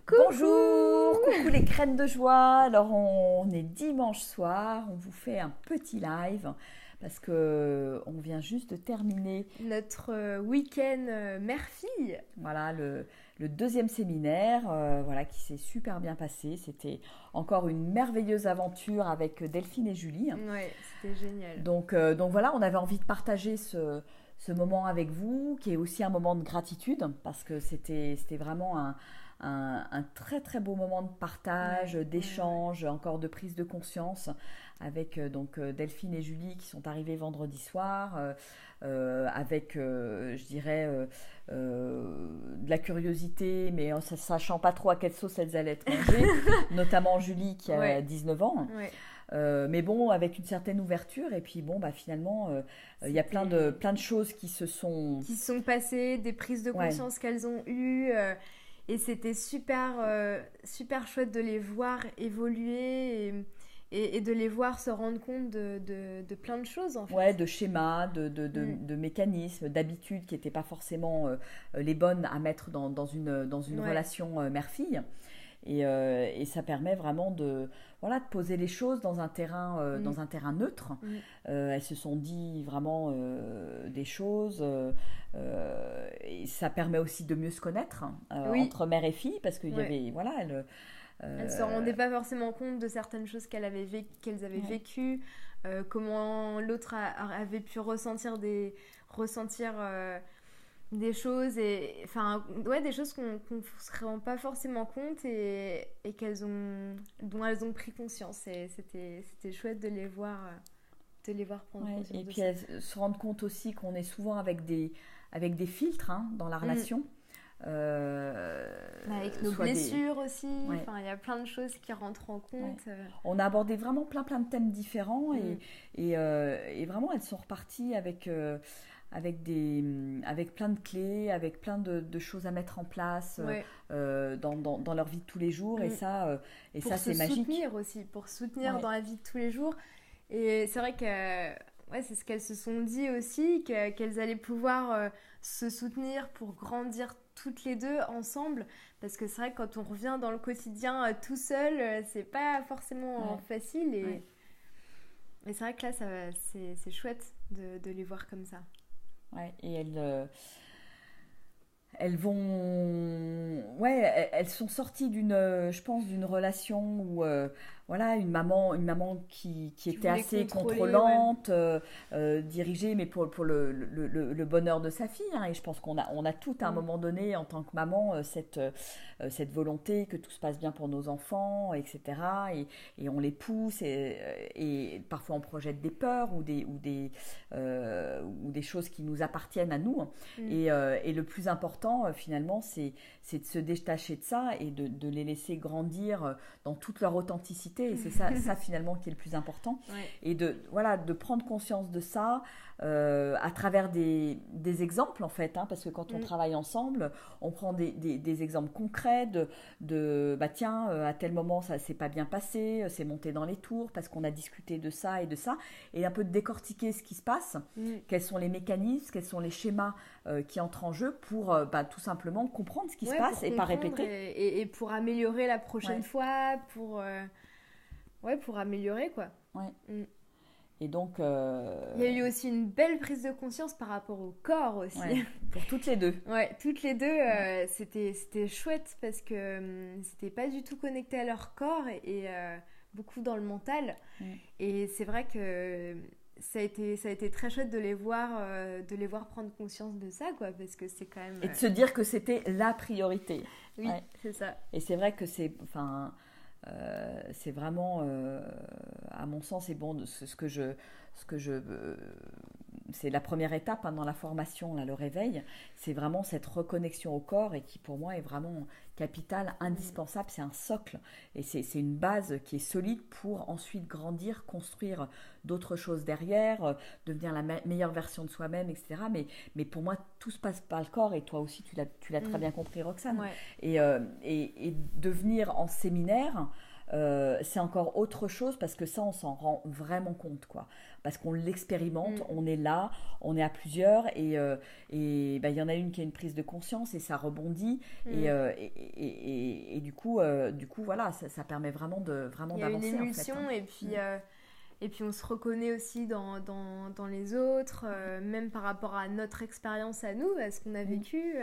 Bonjour, coucou les graines de joie. Alors on est dimanche soir, on vous fait un petit live parce que on vient juste de terminer notre week-end mère-fille. Voilà le deuxième séminaire, voilà qui s'est super bien passé. C'était encore une merveilleuse aventure avec Delphine et Julie. Ouais, c'était génial. Donc voilà, on avait envie de partager ce moment avec vous, qui est aussi un moment de gratitude parce que c'était vraiment un très très beau moment de partage, d'échange, encore de prise de conscience avec Delphine et Julie qui sont arrivées vendredi soir avec, je dirais, de la curiosité, mais en ne sachant pas trop à quelle sauce elles allaient être mangées, notamment Julie qui a 19 ans. Ouais. Mais bon, avec une certaine ouverture, et puis bon, bah finalement, il y a plein de choses qui se sont passées, des prises de conscience qu'elles ont eues, et c'était super chouette de les voir évoluer et de les voir se rendre compte de plein de choses en fait. Ouais, de schémas, de mécanismes, d'habitudes qui n'étaient pas forcément les bonnes à mettre dans une relation mère-fille. Et ça permet vraiment de poser les choses dans un terrain neutre. Elles se sont dit vraiment des choses et ça permet aussi de mieux se connaître entre mère et fille parce qu'il y avait elles se rendaient pas forcément compte de certaines choses qu'elles avaient vécues, comment l'autre avait pu ressentir des choses et des choses qu'on se rend pas forcément compte et dont elles ont pris conscience, et c'était chouette de les voir prendre conscience et de puis ça. elles se rendent compte aussi qu'on est souvent avec des filtres dans la relation. Avec nos blessures aussi, il y a plein de choses qui rentrent en compte. On a abordé vraiment plein de thèmes différents et vraiment elles sont reparties avec plein de clés, avec plein de choses à mettre en place dans leur vie de tous les jours. Et ça c'est magique. Pour soutenir dans la vie de tous les jours. Et c'est vrai que c'est ce qu'elles se sont dit aussi, qu'elles allaient pouvoir se soutenir pour grandir toutes les deux ensemble, parce que c'est vrai que quand on revient dans le quotidien tout seul, c'est pas forcément facile, et c'est vrai que là c'est chouette de les voir comme ça. Et elles sont sorties je pense d'une relation où une maman qui était assez contrôlante, dirigée, mais pour le bonheur de sa fille. Et je pense qu'on a tout à un moment donné en tant que maman cette volonté que tout se passe bien pour nos enfants, etc. Et on les pousse et parfois on projette des peurs ou des choses qui nous appartiennent à nous. Et le plus important finalement, c'est de se détacher de ça et de les laisser grandir dans toute leur authenticité. Et c'est ça finalement qui est le plus important. Et de prendre conscience de ça à travers des exemples en fait, parce que quand on travaille ensemble, on prend des exemples concrets tiens, à tel moment ça s'est pas bien passé, c'est monté dans les tours parce qu'on a discuté de ça, et un peu de décortiquer ce qui se passe, quels sont les mécanismes, quels sont les schémas qui entrent en jeu pour tout simplement comprendre ce qui se passe et pas répéter. Et pour améliorer la prochaine fois, pour améliorer quoi. Et donc il y a eu aussi une belle prise de conscience par rapport au corps aussi. Pour toutes les deux. Toutes les deux, c'était chouette parce que c'était pas du tout connecté à leur corps et beaucoup dans le mental. Et c'est vrai que ça a été très chouette de les voir prendre conscience de ça, quoi, parce que c'est quand même et de se dire que c'était la priorité. C'est ça. Et c'est vrai que c'est vraiment à mon sens, c'est bon, c'est la première étape dans la formation, le réveil, c'est vraiment cette reconnexion au corps, et qui pour moi est vraiment capitale, indispensable. C'est un socle et c'est une base qui est solide pour ensuite grandir, construire d'autres choses derrière, devenir la meilleure version de soi-même, etc. Mais pour moi, tout se passe par le corps, et toi aussi tu l'as très bien compris, Roxane. Et de venir en séminaire, c'est encore autre chose parce que ça, on s'en rend vraiment compte, quoi. Parce qu'on l'expérimente, on est là, on est à plusieurs et bah, y en a une qui a une prise de conscience et ça rebondit et du coup, voilà, ça permet vraiment d'avancer. Il y a une émulsion en fait, hein. Et puis on se reconnaît aussi dans les autres, même par rapport à notre expérience à nous, à ce qu'on a vécu.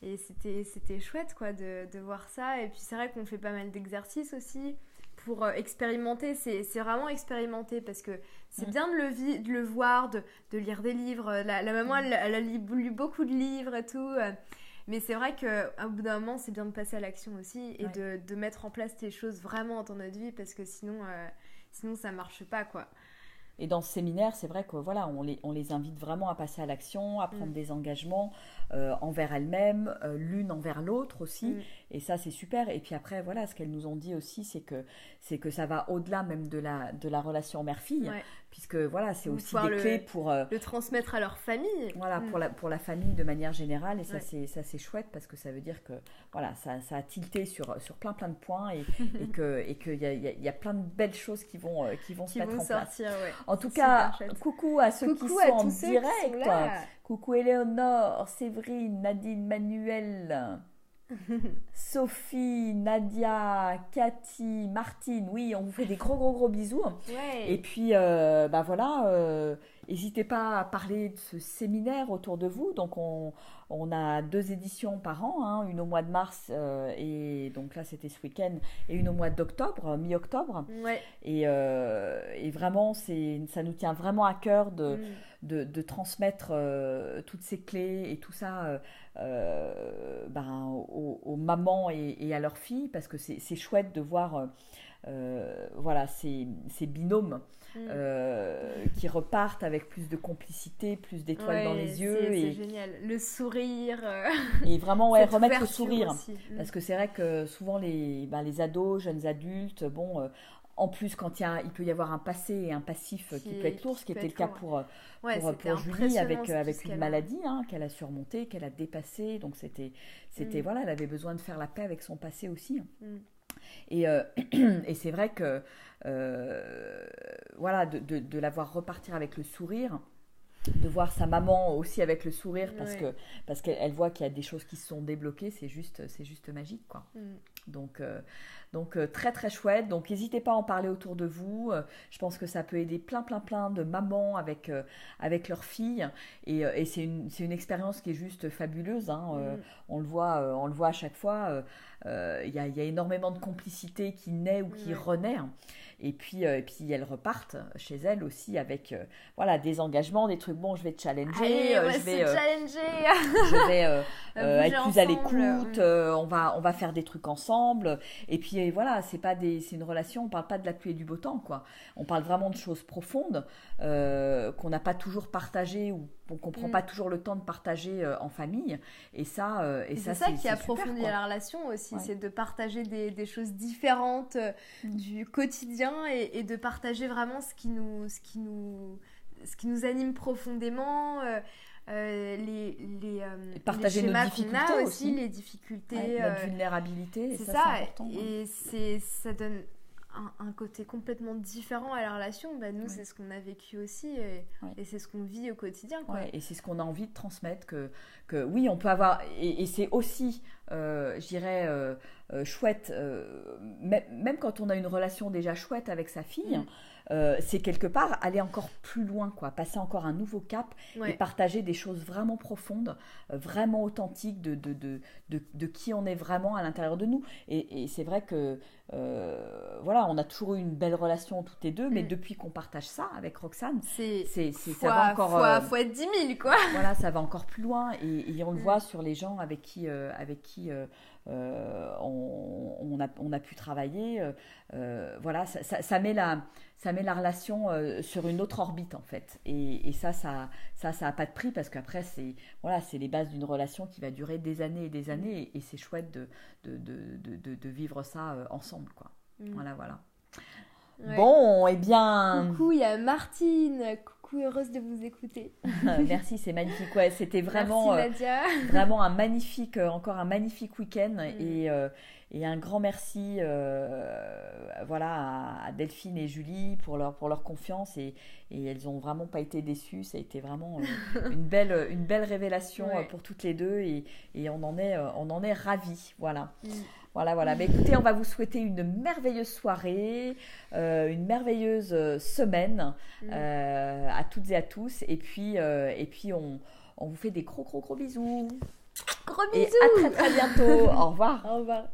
Et c'était chouette quoi, de voir ça. Et puis c'est vrai qu'on fait pas mal d'exercices aussi pour expérimenter. C'est vraiment expérimenter parce que c'est bien de le voir, de lire des livres. La maman, elle a lu beaucoup de livres et tout. Mais c'est vrai qu'au bout d'un moment, c'est bien de passer à l'action aussi et de mettre en place des choses vraiment dans notre vie parce que sinon ça marche pas quoi. Et dans ce séminaire, c'est vrai que voilà, on les invite vraiment à passer à l'action, à prendre des engagements envers elles-mêmes, l'une envers l'autre aussi. Et ça, c'est super. Et puis après, voilà, ce qu'elles nous ont dit aussi, c'est que ça va au-delà même de la relation mère-fille, puisque voilà, c'est aussi des clés pour le transmettre à leur famille. Voilà, pour la famille de manière générale. Et ça, c'est chouette parce que ça veut dire que voilà, ça a tilté sur plein de points et qu'il y a plein de belles choses qui vont se mettre en place. En tout cas, coucou à ceux qui sont en direct. Coucou Éléonore, Séverine, Nadine, Manuel, Sophie, Nadia, Cathy, Martine. Oui, on vous fait des gros bisous. Et puis, bah voilà, n'hésitez pas à parler de ce séminaire autour de vous. Donc, on a 2 éditions par an, hein, une au mois de mars, et donc là, c'était ce week-end, et une au mois d'octobre, mi-octobre. Et vraiment, ça nous tient vraiment à cœur de transmettre toutes ces clés et tout ça aux mamans et à leurs filles, parce que c'est chouette de voir voilà, ces binômes qui repartent avec plus de complicité, plus d'étoiles dans les yeux. C'est génial. Le sourire. Et vraiment, remettre le sourire. Aussi. Parce que c'est vrai que souvent, les ados, jeunes adultes, en plus, quand il peut y avoir un passé et un passif qui peut être lourd, ce qui était le cas pour Julie avec une maladie qu'elle a surmontée, qu'elle a dépassée. Donc, c'était voilà, elle avait besoin de faire la paix avec son passé aussi. Et c'est vrai que voilà, de la voir repartir avec le sourire, de voir sa maman aussi avec le sourire parce qu'elle voit qu'il y a des choses qui se sont débloquées, c'est juste magique quoi. Donc très très chouette. Donc n'hésitez pas à en parler autour de vous. Je pense que ça peut aider plein de mamans avec leurs filles. Et c'est une expérience qui est juste fabuleuse. Hein. On le voit à chaque fois. Il y a énormément de complicité qui naît ou qui renaît. Et puis elles repartent chez elles aussi avec voilà, des engagements, des trucs. Bon, je vais te challenger. Je vais être plus à l'écoute. On va faire des trucs ensemble. Et puis voilà, c'est une relation. On parle pas de la pluie et du beau temps, quoi. On parle vraiment de choses profondes qu'on n'a pas toujours partagées ou qu'on prend pas toujours le temps de partager en famille. Et ça, c'est ça qui approfondit la relation aussi, c'est de partager des choses différentes du quotidien et de partager vraiment ce qui nous anime profondément. Partager les schémas nos difficultés qu'on a aussi, les difficultés, notre vulnérabilité, c'est ça c'est important. Et ça donne un côté complètement différent à la relation. Nous c'est ce qu'on a vécu aussi et c'est ce qu'on vit au quotidien quoi. Et c'est ce qu'on a envie de transmettre, que oui, on peut avoir, et c'est aussi je dirais chouette, même quand on a une relation déjà chouette avec sa fille, c'est quelque part aller encore plus loin, quoi, passer encore un nouveau cap et partager des choses vraiment profondes, vraiment authentiques de qui on est vraiment à l'intérieur de nous. Et c'est vrai que voilà, on a toujours eu une belle relation toutes les deux, mais depuis qu'on partage ça avec Roxane, ça va encore fois 10 000 quoi. Voilà, ça va encore plus loin et on le voit sur les gens avec qui on a pu travailler. Voilà, ça met la relation sur une autre orbite en fait. Et ça a pas de prix parce qu'après c'est les bases d'une relation qui va durer des années et des années et c'est chouette de vivre ça ensemble quoi. Voilà. Ouais. Bon, eh bien... Coucou, il y a Martine. coup heureuse de vous écouter. Merci, c'est magnifique. Ouais, c'était vraiment, merci, Nadia. Vraiment encore un magnifique week-end et un grand merci à Delphine et Julie pour leur confiance et elles n'ont vraiment pas été déçues. Ça a été vraiment une belle révélation pour toutes les deux et on en est ravis. Voilà. Voilà. Mais écoutez, on va vous souhaiter une merveilleuse soirée, une merveilleuse semaine à toutes et à tous. Et puis on vous fait des gros bisous. Gros bisous. Et à très bientôt. Au revoir. Au revoir.